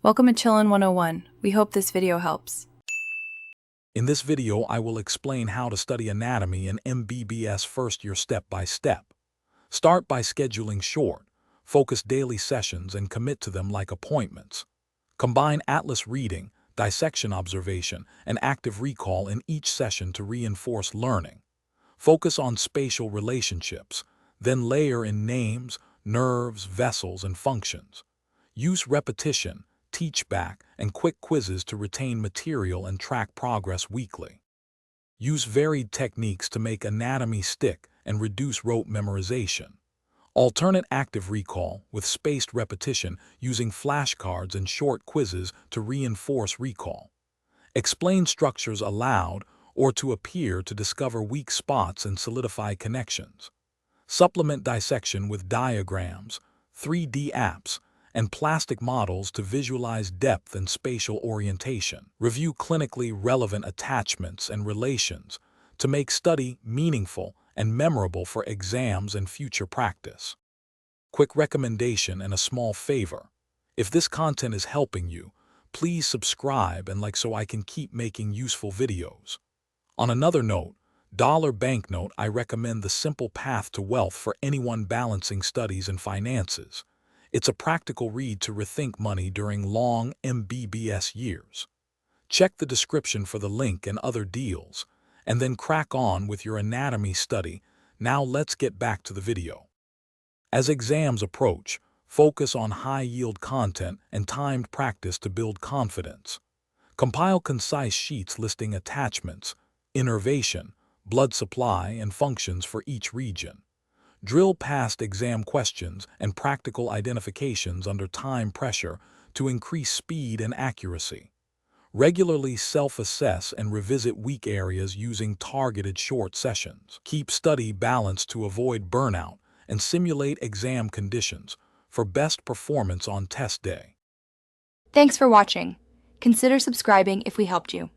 Welcome to Chillin' 101. We hope this video helps. In this video, I will explain how to study anatomy in MBBS first year step by step. Start by scheduling short, focused daily sessions and commit to them like appointments. Combine atlas reading, dissection observation, and active recall in each session to reinforce learning. Focus on spatial relationships, then layer in names, nerves, vessels, and functions. Use repetition, teach back, and quick quizzes to retain material and track progress weekly. Use varied techniques to make anatomy stick and reduce rote memorization. Alternate active recall with spaced repetition using flashcards and short quizzes to reinforce recall. Explain structures aloud or to appear to discover weak spots and solidify connections. Supplement dissection with diagrams, 3D apps, and plastic models to visualize depth and spatial orientation. Review clinically relevant attachments and relations to make study meaningful and memorable for exams and future practice. Quick recommendation and a small favor. If this content is helping you, please subscribe and like so I can keep making useful videos. On another note, dollar banknote, I recommend the simple path to wealth for anyone balancing studies and finances. It's a practical read to rethink money during long MBBS years. Check the description for the link and other deals, and then crack on with your anatomy study. Now let's get back to the video. As exams approach, focus on high-yield content and timed practice to build confidence. Compile concise sheets listing attachments, innervation, blood supply, and functions for each region. Drill past exam questions and practical identifications under time pressure to increase speed and accuracy. Regularly self-assess and revisit weak areas using targeted short sessions. Keep study balanced to avoid burnout and simulate exam conditions for best performance on test day. Thanks for watching. Consider subscribing if we helped you.